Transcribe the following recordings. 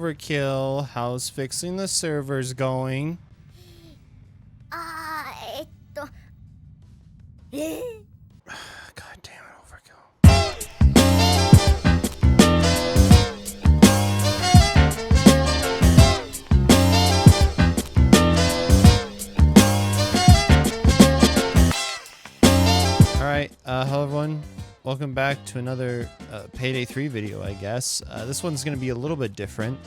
overkill. How's fixing the servers going? God damn it, overkill. Alright, hello everyone. Welcome back to another Payday 3 video, I guess. This one's going to be a little bit different.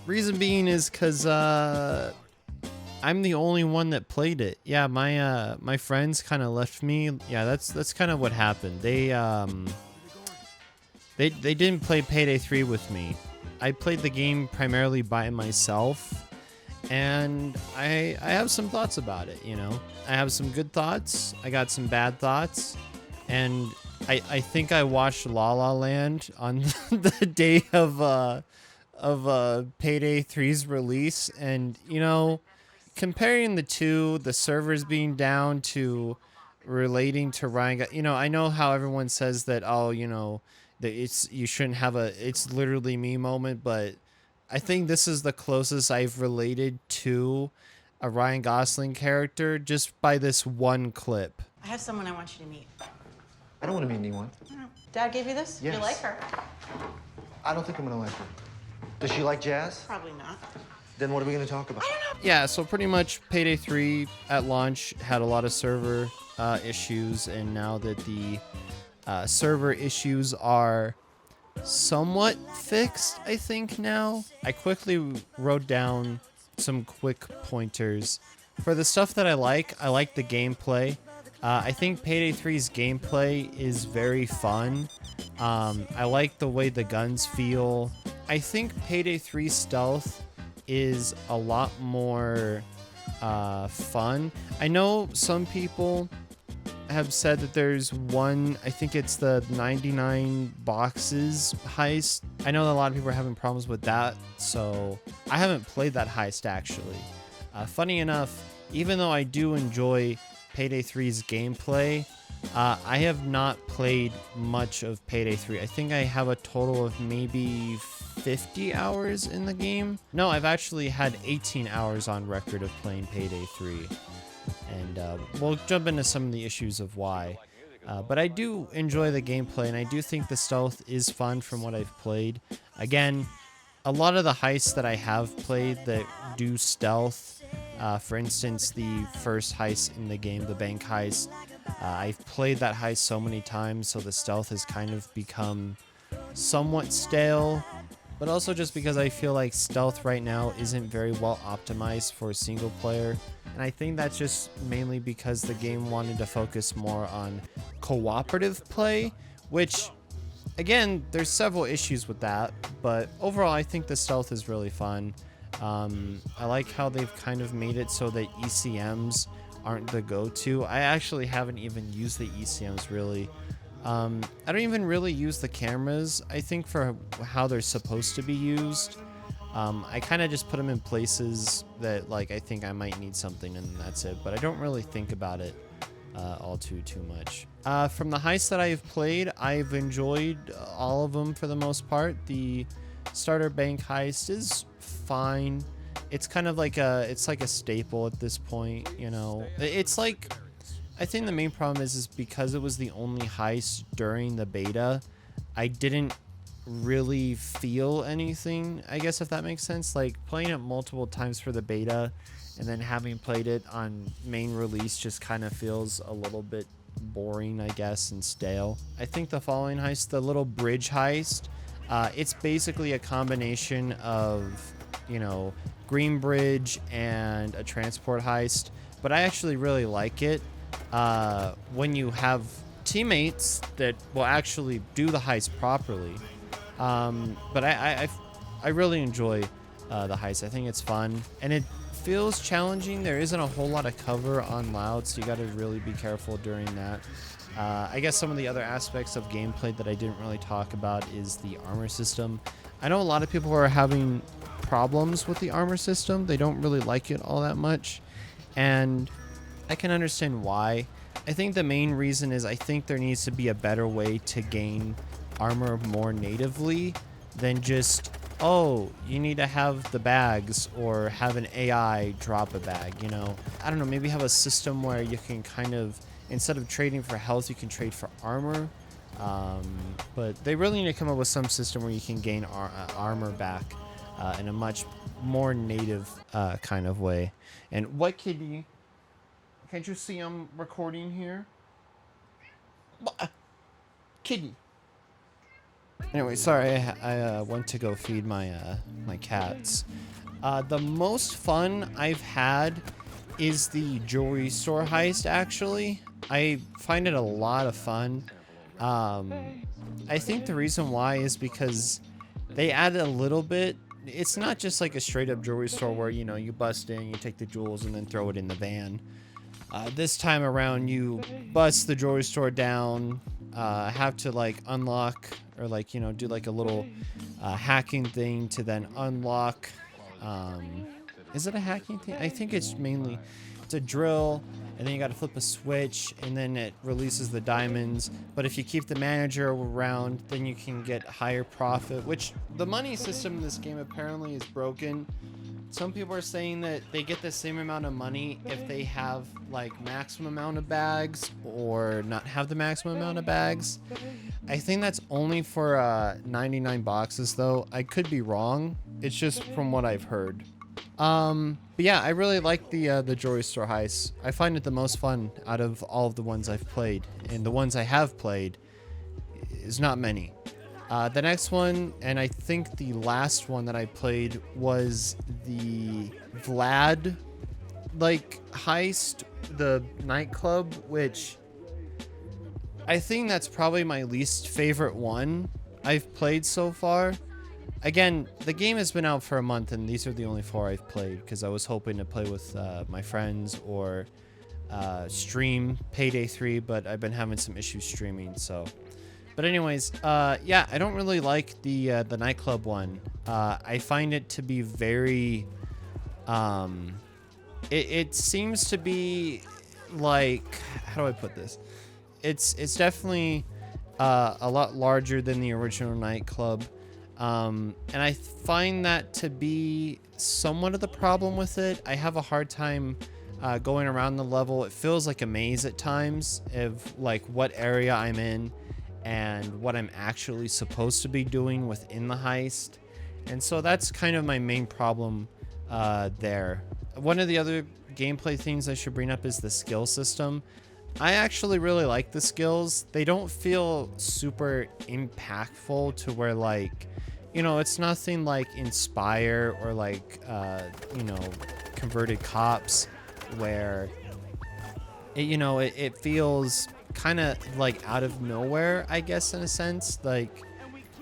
Reason being is because I'm the only one that played it. Yeah, my friends kind of left me. Yeah, that's kind of what happened. They didn't play Payday 3 with me. I played the game primarily by myself, and I have some thoughts about it, you know. I have some good thoughts, I got some bad thoughts, and I think I watched La La Land on the day of Payday 3's release, and you know, comparing the two, the servers being down to relating to Ryan, you know, I know how everyone says that, oh, you know, that you shouldn't have a it's literally me moment, but I think this is the closest I've related to a Ryan Gosling character just by this one clip. I have someone I want you to meet. I don't want to meet anyone. Dad gave you this? Yes. You like her? I don't think I'm gonna like her. Does she like jazz? Probably not. Then what are we gonna talk about? I don't know. Yeah, so pretty much Payday 3 at launch had a lot of server issues, and now that the server issues are somewhat fixed, I think now. I quickly wrote down some quick pointers. For the stuff that I like the gameplay. I think Payday 3's gameplay is very fun. I like the way the guns feel. I think Payday 3 stealth is a lot more fun. I know some people have said that there's one, I think it's the 99 boxes heist. I know that a lot of people are having problems with that, so I haven't played that heist actually. Funny enough, even though I do enjoy Payday 3's gameplay, I have not played much of Payday 3. I think I have a total of maybe 50 hours in the game. No, I've actually had 18 hours on record of playing Payday 3. And we'll jump into some of the issues of why. But I do enjoy the gameplay, and I do think the stealth is fun from what I've played. Again, a lot of the heists that I have played that do stealth, for instance, the first heist in the game, the bank heist, I've played that heist so many times, so the stealth has kind of become somewhat stale. But also just because I feel like stealth right now isn't very well optimized for a single player. And I think that's just mainly because the game wanted to focus more on cooperative play, which, again, there's several issues with that. But overall, I think the stealth is really fun. I like how they've kind of made it so that ECMs aren't the go-to. I actually haven't even used the ECMs really. I don't even really use the cameras, I think, for how they're supposed to be used. I kind of just put them in places that, like, I think I might need something, and that's it. But I don't really think about it all too much. From the heists that I've played, I've enjoyed all of them for the most part. The starter bank heist is fine. It's kind of like a staple at this point, you know. It's like, I think the main problem is because it was the only heist during the beta, I didn't really feel anything, I guess, if that makes sense. Like, playing it multiple times for the beta and then having played it on main release just kind of feels a little bit boring, I guess, and stale. I think the following heist, the little bridge heist, it's basically a combination of, you know, Green Bridge and a transport heist, but I actually really like it. When you have teammates that will actually do the heist properly. But I really enjoy the heist. I think it's fun, and it feels challenging. There isn't a whole lot of cover on Loud, so you got to really be careful during that. I guess some of the other aspects of gameplay that I didn't really talk about is the armor system. I know a lot of people are having problems with the armor system. They don't really like it all that much, and I can understand why. I think the main reason is I think there needs to be a better way to gain armor more natively than just, oh, you need to have the bags or have an AI drop a bag, you know. I don't know, maybe have a system where you can kind of, instead of trading for health, you can trade for armor. But they really need to come up with some system where you can gain armor back in a much more native kind of way. And what, kitty? Can't you see I'm recording here? Kitty. Anyway, sorry, I went to go feed my my cats. The most fun I've had is the jewelry store heist, actually. I find it a lot of fun. I think the reason why is because they added a little bit. It's not just like a straight up jewelry store where, you know, you bust in, you take the jewels and then throw it in the van. This time around, you bust the jewelry store down, have to like unlock or like, you know, do like a little hacking thing to then unlock. Is it a hacking thing? I think it's mainly, it's a drill, and then you got to flip a switch and then it releases the diamonds. But if you keep the manager around, then you can get higher profit, which the money system in this game apparently is broken. Some people are saying that they get the same amount of money if they have like maximum amount of bags or not have the maximum amount of bags. I think that's only for 99 boxes though. I could be wrong. It's just from what I've heard. But yeah, I really like the jewelry store heist. I find it the most fun out of all of the ones I've played, and the ones I have played is not many. The next one, and I think the last one that I played, was the Vlad like heist, the nightclub, which I think that's probably my least favorite one I've played so far. Again, the game has been out for a month, and these are the only 4 I've played because I was hoping to play with my friends or stream Payday 3, but I've been having some issues streaming, so. But anyways, yeah, I don't really like the nightclub one. I find it to be very, it seems to be like, how do I put this? It's definitely a lot larger than the original nightclub. And I find that to be somewhat of the problem with it. I have a hard time going around the level. It feels like a maze at times of like what area I'm in and what I'm actually supposed to be doing within the heist. And so that's kind of my main problem there. One of the other gameplay things I should bring up is the skill system. I actually really like the skills. They don't feel super impactful to where like, you know, it's nothing like Inspire or like, you know, Converted Cops where, it feels kind of like out of nowhere, I guess, in a sense. Like,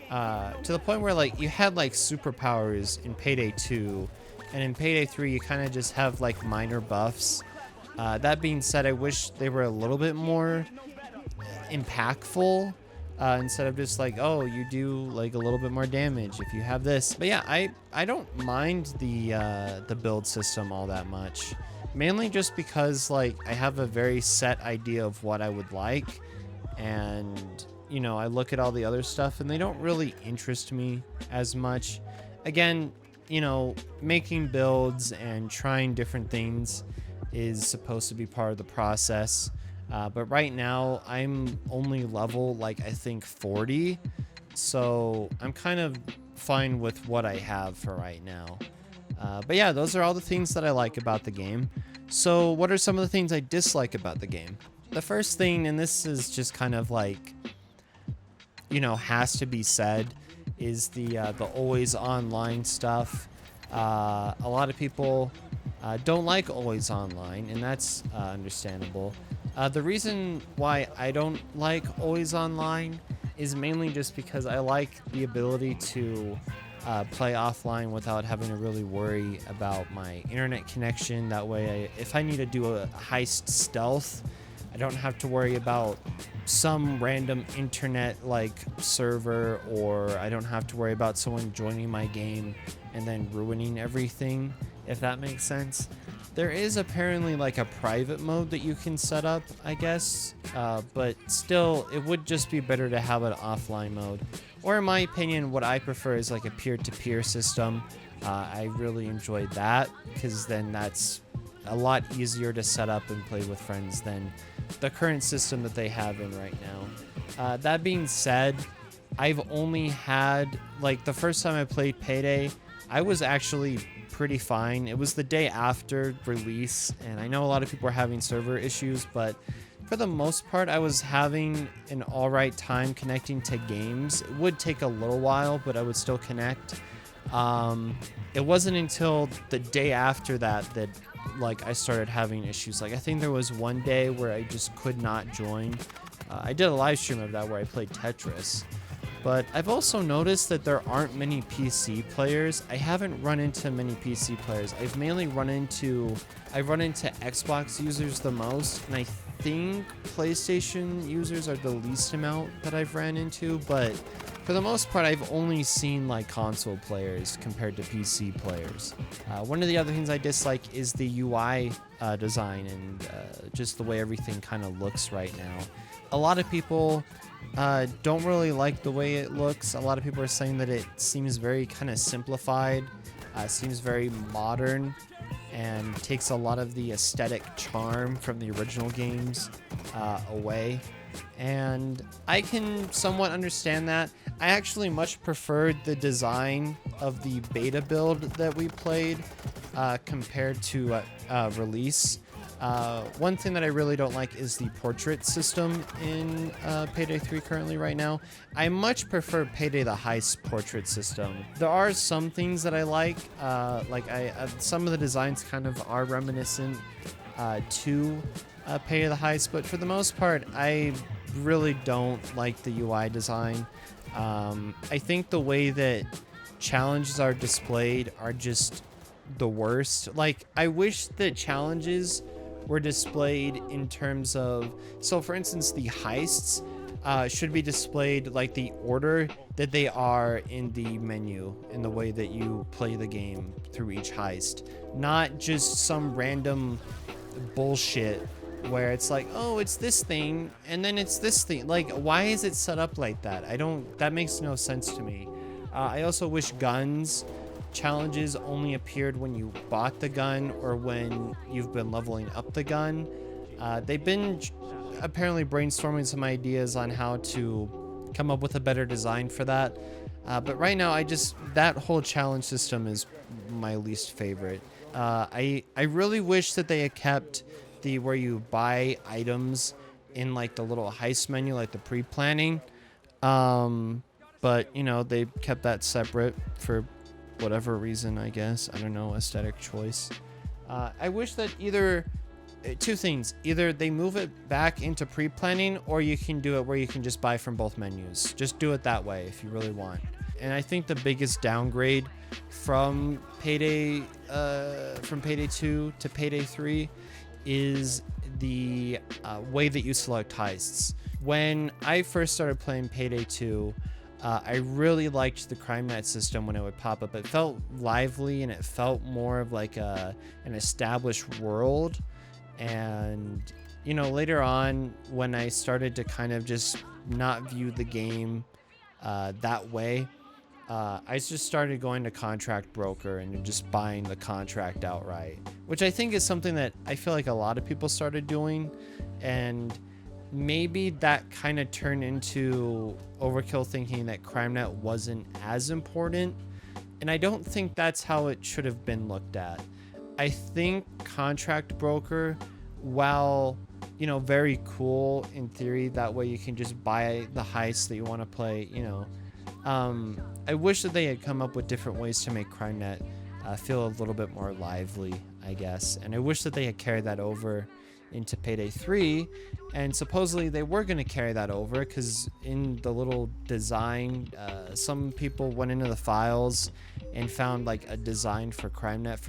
to the point where like you had like superpowers in Payday 2, and in Payday 3 you kind of just have like minor buffs. That being said, I wish they were a little bit more impactful. Instead of just like, oh, you do like a little bit more damage if you have this. But yeah, I don't mind the build system all that much. Mainly just because like I have a very set idea of what I would like, and I look at all the other stuff and they don't really interest me as much. Again, making builds and trying different things is supposed to be part of the process. But right now I'm only level like I think 40, so I'm kind of fine with what I have for right now. But yeah, those are all the things that I like about the game. So what are some of the things I dislike about the game? The first thing, and this is just kind of like, has to be said, is the always online stuff. A lot of people don't like always online, and that's understandable. The reason why I don't like always online is mainly just because I like the ability to play offline without having to really worry about my internet connection. That way, if I need to do a heist stealth, I don't have to worry about some random internet like server, or I don't have to worry about someone joining my game and then ruining everything, if that makes sense. There is apparently like a private mode that you can set up, I guess, but still it would just be better to have an offline mode. Or in my opinion, what I prefer is like a peer-to-peer system. I really enjoyed that because then that's a lot easier to set up and play with friends than the current system that they have in right now. That being said, I've only had, like, the first time I played Payday, I was actually pretty fine. It was the day after release, and I know a lot of people are having server issues, but for the most part, I was having an alright time connecting to games. It would take a little while, but I would still connect. It wasn't until the day after that like I started having issues. Like I think there was one day where I just could not join. I did a live stream of that where I played Tetris. But I've also noticed that there aren't many PC players. I haven't run into many PC players. I've mainly run into Xbox users the most, and I think PlayStation users are the least amount that I've ran into, but for the most part, I've only seen like console players compared to PC players. One of the other things I dislike is the UI design and just the way everything kind of looks right now. A lot of people don't really like the way it looks. A lot of people are saying that it seems very kind of simplified, seems very modern, and takes a lot of the aesthetic charm from the original games away. And I can somewhat understand that. I actually much preferred the design of the beta build that we played compared to release. One thing that I really don't like is the portrait system in Payday 3 currently right now. I much prefer Payday the Heist portrait system. There are some things that I like some of the designs kind of are reminiscent to Payday the Heist, but for the most part, I really don't like the UI design. I think the way that challenges are displayed are just the worst. Like, I wish that challenges were displayed in terms of, so for instance, the heists should be displayed like the order that they are in the menu, in the way that you play the game through each heist, not just some random bullshit where it's like, oh, it's this thing and then it's this thing. Like, why is it set up like that? That makes no sense to me. I also wish guns challenges only appeared when you bought the gun or when you've been leveling up the gun. They've been apparently brainstorming some ideas on how to come up with a better design for that. But right now, that whole challenge system is my least favorite. I really wish that they had kept where you buy items in like the little heist menu, like the pre-planning. But you know, they kept that separate for whatever reason, I guess. I don't know, aesthetic choice. I wish that either two things: either they move it back into pre-planning, or you can do it where you can just buy from both menus. Just do it that way if you really want. And I think the biggest downgrade from Payday 2 to Payday 3 is the way that you select heists. When I first started playing Payday 2, I really liked the crime net system when it would pop up. It felt lively and it felt more of like an established world. And, you know, later on when I started to kind of just not view the game that way, I just started going to contract broker and just buying the contract outright, which I think is something that I feel like a lot of people started doing, and maybe that kind of turned into overkill, thinking that CrimeNet wasn't as important, and I don't think that's how it should have been looked at. I think contract broker, while, you know, very cool in theory, that way you can just buy the heist that you want to play, you know. I wish that they had come up with different ways to make CrimeNet feel a little bit more lively, I guess. And I wish that they had carried that over into Payday 3. And supposedly they were going to carry that over because in the little design, some people went into the files and found like a design for CrimeNet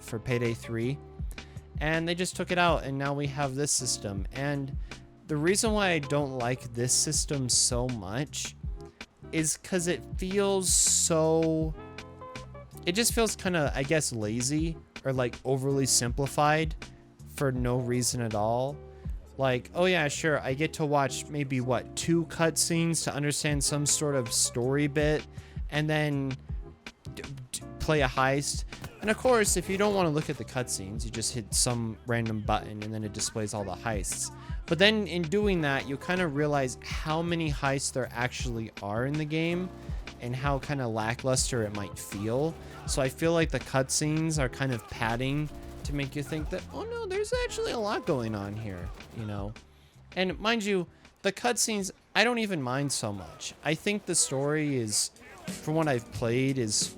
for Payday 3. And they just took it out, and now we have this system. And the reason why I don't like this system so much is because it just feels kind of, I guess, lazy or like overly simplified for no reason at all. Like, oh yeah, sure, I get to watch maybe what, 2 cutscenes to understand some sort of story bit, and then play a heist. And of course, if you don't want to look at the cutscenes, you just hit some random button and then it displays all the heists. But then in doing that, you kind of realize how many heists there actually are in the game and how kind of lackluster it might feel. So I feel like the cutscenes are kind of padding to make you think that, oh no, there's actually a lot going on here, you know? And mind you, the cutscenes, I don't even mind so much. I think the story is, from what I've played, is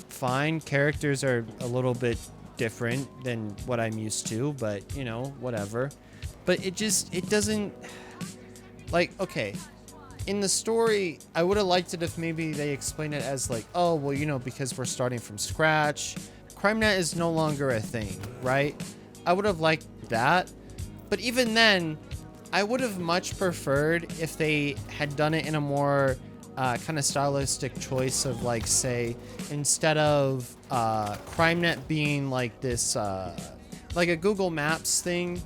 fine. Characters are a little bit different than what I'm used to, but you know, whatever. But it doesn't, like, okay, in the story, I would have liked it if maybe they explained it as like, oh, well, you know, because we're starting from scratch, CrimeNet is no longer a thing, right? I would have liked that. But even then, I would have much preferred if they had done it in a more kind of stylistic choice of, like, say, instead of CrimeNet being like this, like a Google Maps thing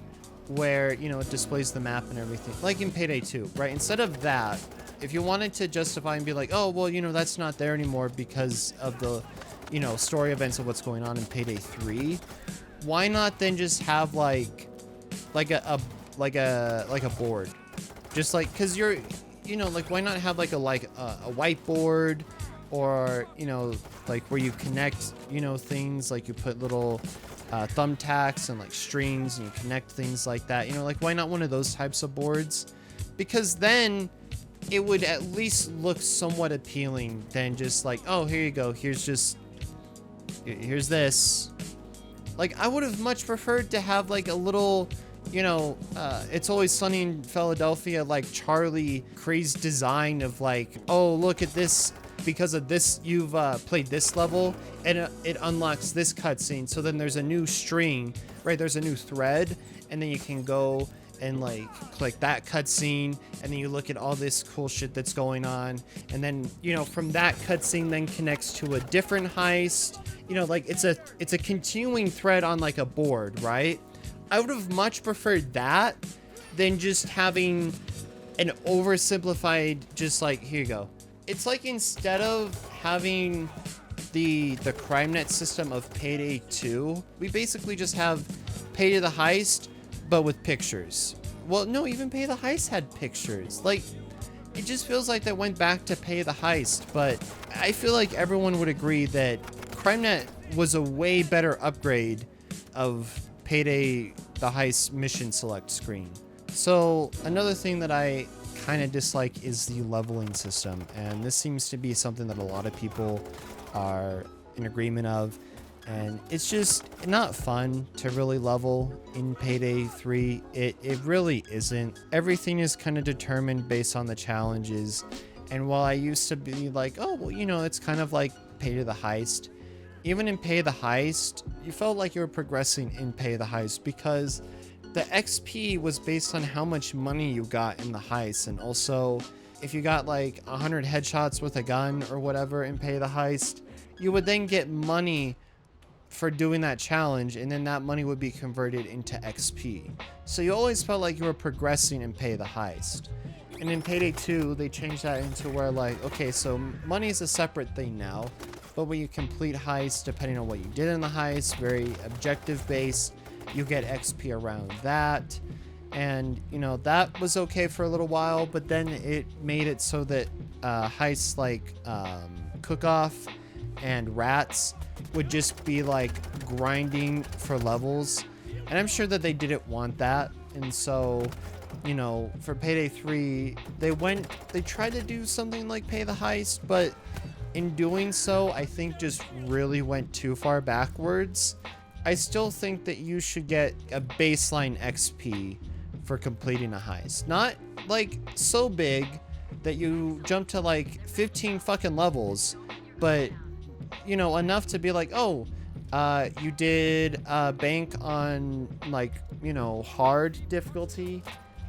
where, you know, it displays the map and everything, like in Payday 2, right? Instead of that, if you wanted to justify and be like, oh, well, you know, that's not there anymore because of the, you know, story events of what's going on in Payday 3, why not then just have like a board, just like, because you're, you know, like, why not have like a whiteboard, or, you know, like where you connect, you know, things, like you put little thumbtacks and like strings and you connect things like that, you know, like, why not one of those types of boards? Because then it would at least look somewhat appealing than just like, oh, here you go, here's this. Like, I would have much preferred to have like a little, you know, It's Always Sunny in Philadelphia, like Charlie crazed design of like, oh, look at this, because of this you've played this level and it unlocks this cutscene, so then there's a new string, right? There's a new thread, and then you can go and like click that cutscene, and then you look at all this cool shit that's going on, and then, you know, from that cutscene then connects to a different heist, you know, like it's a continuing thread on like a board, right? I would have much preferred that than just having an oversimplified, just like, here you go. It's like, instead of having the CrimeNet system of Payday 2, we basically just have Payday the Heist, but with pictures. Well, no, even Pay the Heist had pictures. Like, it just feels like they went back to Pay the Heist, but I feel like everyone would agree that CrimeNet was a way better upgrade of Payday the Heist mission select screen. So another thing that I kind of dislike is the leveling system, and this seems to be something that a lot of people are in agreement of, and it's just not fun to really level in Payday 3. It really isn't. Everything is kind of determined based on the challenges, and while I used to be like, oh, well, you know, it's kind of like Payday the Heist, even in Pay the Heist, you felt like you were progressing in Pay the Heist because the XP was based on how much money you got in the heist. And also, if you got like 100 headshots with a gun or whatever in Pay the Heist, you would then get money for doing that challenge, and then that money would be converted into XP. So you always felt like you were progressing in Pay the Heist. And in Payday 2, they changed that into where, like, okay, so money is a separate thing now, but when you complete heists, depending on what you did in the heist, very objective based, you get XP around that. And, you know, that was okay for a little while, but then it made it so that heists like Cook-Off and Rats would just be like grinding for levels. And I'm sure that they didn't want that. And so, you know, for Payday 3, they tried to do something like Pay the Heist, but in doing so, I think just really went too far backwards. I still think that you should get a baseline XP for completing a heist. Not like so big that you jump to like 15 fucking levels, but, you know, enough to be like, oh, you did bank on, like, you know, hard difficulty.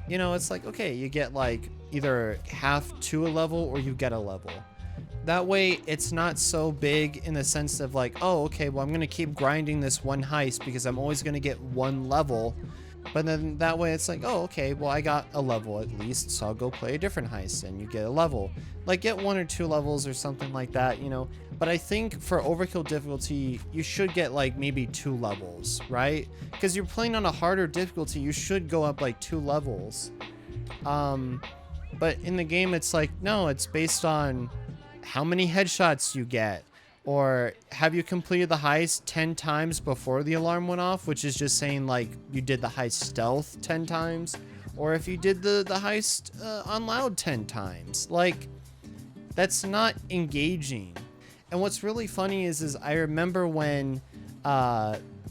You know, it's like, okay, you get like either half to a level or you get a level. That way, it's not so big in the sense of like, oh, okay, well, I'm going to keep grinding this one heist because I'm always going to get one level. But But then that way it's like, oh, okay, well, I got a level at least, so I'll go play a different heist and you get a level. Like, get 1 or 2 levels or something like that, you know? But I think for overkill difficulty, you should get like maybe 2 levels, right? Because you're playing on a harder difficulty, you should go up like 2 levels. But in the game, it's like, no, it's based on how many headshots you get. Or have you completed the heist 10 times before the alarm went off, which is just saying like you did the heist stealth 10 times. Or if you did the heist on loud 10 times. Like, that's not engaging. And what's really funny is I remember when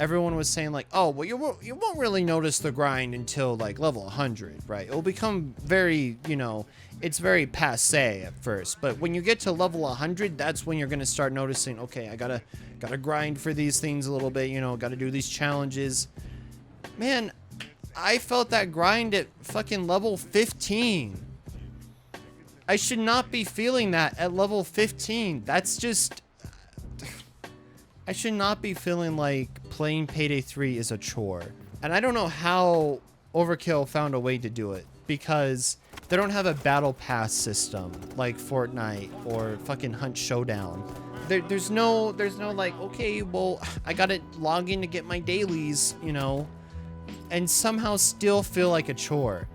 everyone was saying like, oh, well, you won't really notice the grind until like level 100, right? It'll become very, you know, it's very passe at first, but when you get to level 100, that's when you're gonna start noticing, okay, I gotta grind for these things a little bit, you know, gotta do these challenges. Man, I felt that grind at fucking level 15. I should not be feeling that at level 15. That's just... I should not be feeling like playing Payday 3 is a chore. And I don't know how Overkill found a way to do it, because they don't have a battle pass system like Fortnite or fucking Hunt Showdown. There's no like, okay, well, I gotta log in to get my dailies, you know, and somehow still feel like a chore.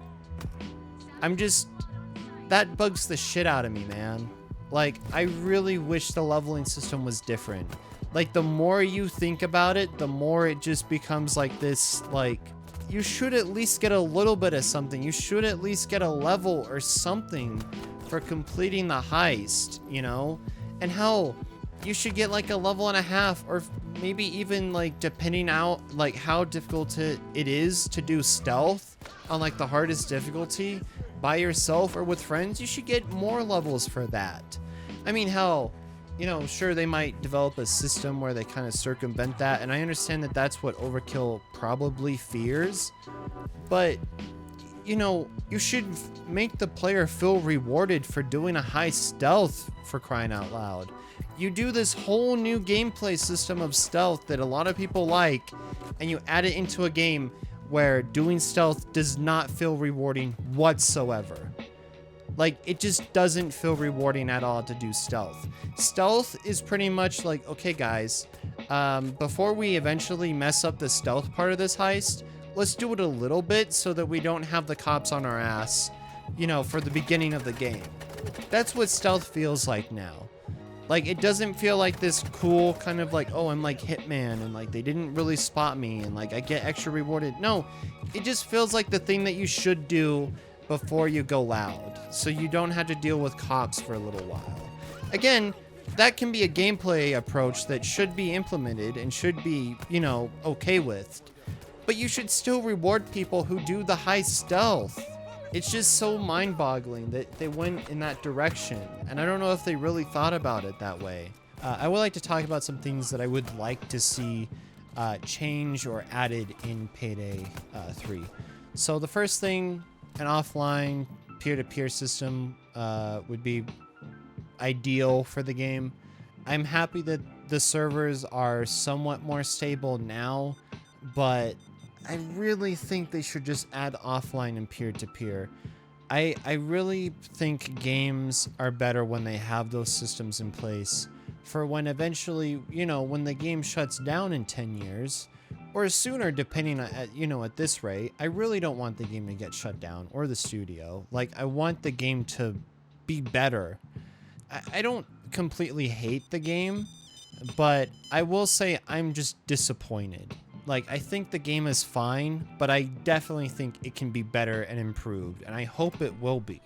That bugs the shit out of me, man. Like, I really wish the leveling system was different. Like, the more you think about it, the more it just becomes like this, like, you should at least get a little bit of something. You should at least get a level or something for completing the heist, you know? And hell, you should get like a level and a half, or maybe even like, depending out like how difficult it is to do stealth on like the hardest difficulty by yourself or with friends, you should get more levels for that. I mean, hell, you know, sure, they might develop a system where they kind of circumvent that, and I understand that that's what Overkill probably fears, but, you know, you should make the player feel rewarded for doing a high stealth, for crying out loud. You do this whole new gameplay system of stealth that a lot of people like, and you add it into a game where doing stealth does not feel rewarding whatsoever. Like, it just doesn't feel rewarding at all to do stealth. Stealth is pretty much like, okay, guys, before we eventually mess up the stealth part of this heist, let's do it a little bit so that we don't have the cops on our ass, you know, for the beginning of the game. That's what stealth feels like now. Like, it doesn't feel like this cool kind of like, oh, I'm like Hitman, and like they didn't really spot me, and like I get extra rewarded. No, it just feels like the thing that you should do before you go loud, so you don't have to deal with cops for a little while. Again, that can be a gameplay approach that should be implemented and should be, you know, okay with. But you should still reward people who do the high stealth. It's just so mind-boggling that they went in that direction, and I don't know if they really thought about it that way. I would like to talk about some things that I would like to see change or added in Payday 3. So the first thing, an offline peer-to-peer system would be ideal for the game. I'm happy that the servers are somewhat more stable now, but I really think they should just add offline and peer-to-peer. I really think games are better when they have those systems in place for when eventually, you know, when the game shuts down in 10 years, or sooner, depending on, you know, at this rate. I really don't want the game to get shut down, or the studio. Like, I want the game to be better. I don't completely hate the game, but I will say I'm just disappointed. Like, I think the game is fine, but I definitely think it can be better and improved, and I hope it will be.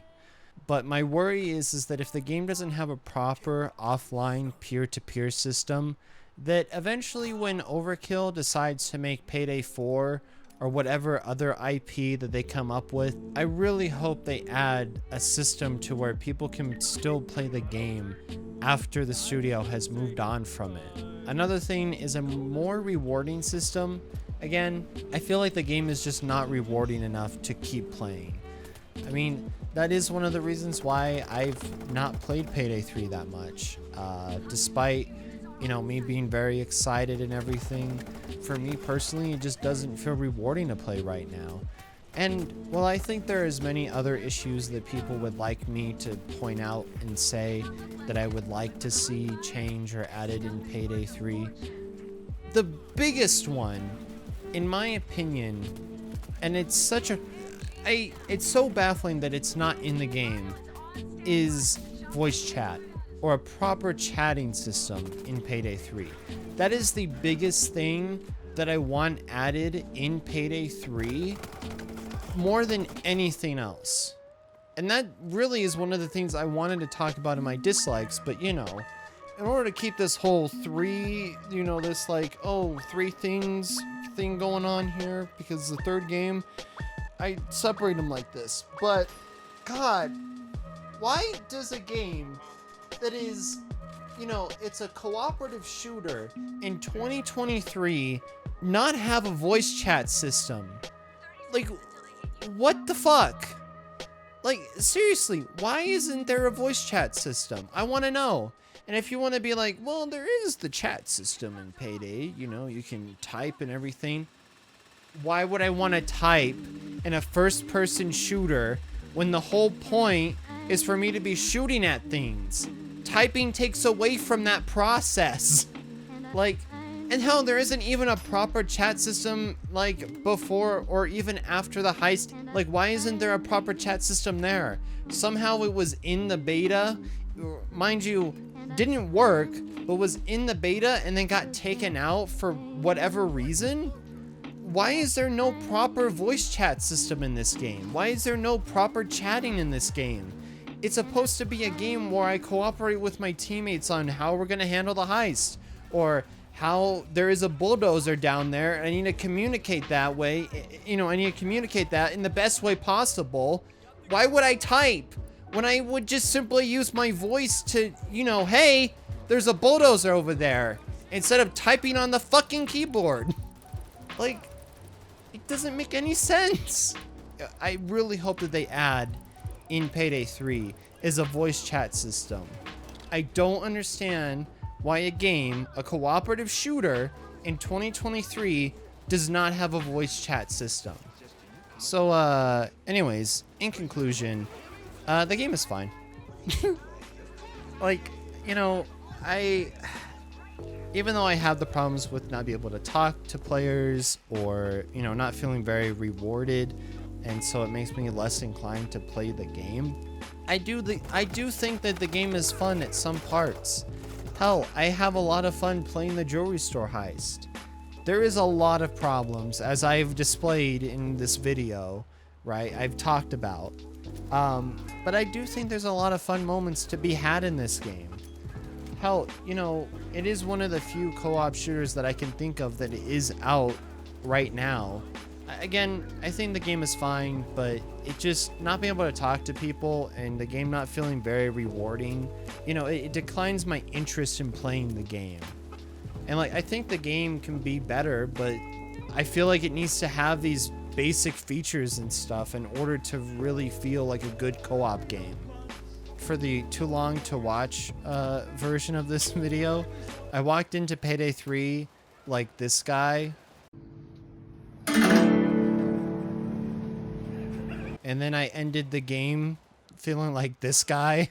But my worry is that if the game doesn't have a proper offline peer-to-peer system, that eventually when Overkill decides to make Payday 4 or whatever other IP that they come up with, I really hope they add a system to where people can still play the game after the studio has moved on from it. Another thing is a more rewarding system. Again, I feel like the game is just not rewarding enough to keep playing. I mean, that is one of the reasons why I've not played Payday 3 that much, despite you know, me being very excited and everything. For me personally, it just doesn't feel rewarding to play right now. And while I think there is many other issues that people would like me to point out and say that I would like to see change or added in Payday 3, the biggest one, in my opinion, and it's such a, it's so baffling that it's not in the game, is voice chat or a proper chatting system in Payday 3. That is the biggest thing that I want added in Payday 3 more than anything else. And that really is one of the things I wanted to talk about in my dislikes, but you know, in order to keep this whole three, you know, this like, oh, three things thing going on here, because the third game, I separate them like this. But, God, why does a game that is, you know, it's a cooperative shooter in 2023 not have a voice chat system? Like, what the fuck? Like, seriously, why isn't there a voice chat system? I want to know. And if you want to be like, well, there is the chat system in Payday, you know, you can type and everything. Why would I want to type in a first-person shooter when the whole point is for me to be shooting at things? Typing takes away from that process. Like, and hell, there isn't even a proper chat system, like, before or even after the heist. Like, why isn't there a proper chat system there? Somehow it was in the beta, mind you, didn't work, but was in the beta and then got taken out for whatever reason? Why is there no proper voice chat system in this game? Why is there no proper chatting in this game? It's supposed to be a game where I cooperate with my teammates on how we're gonna handle the heist, or how there is a bulldozer down there and I need to communicate that way. You know, I need to communicate that in the best way possible. Why would I type when I would just simply use my voice to, you know, hey, there's a bulldozer over there, instead of typing on the fucking keyboard? Like, it doesn't make any sense. I really hope that they add in Payday 3 is a voice chat system. I don't understand why a game, a cooperative shooter in 2023 does not have a voice chat system. So, anyways, in conclusion, the game is fine. Like, you know, even though I have the problems with not being able to talk to players or, you know, not feeling very rewarded, and so it makes me less inclined to play the game, I do think that the game is fun at some parts. Hell, I have a lot of fun playing the jewelry store heist. There is a lot of problems, as I've displayed in this video, right? I've talked about. But I do think there's a lot of fun moments to be had in this game. Hell, you know, it is one of the few co-op shooters that I can think of that is out right now. Again, I think the game is fine, but it just not being able to talk to people and the game not feeling very rewarding, you know, it declines my interest in playing the game. And like, I think the game can be better, but I feel like it needs to have these basic features and stuff in order to really feel like a good co-op game. For the too long to watch version of this video, I walked into Payday 3 like this guy, and then I ended the game feeling like this guy.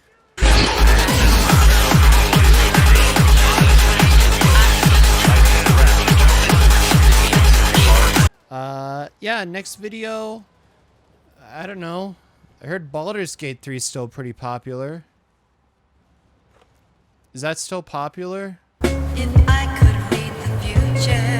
Yeah, next video, I don't know. I heard Baldur's Gate 3 is still pretty popular. Is that still popular? If I could read the future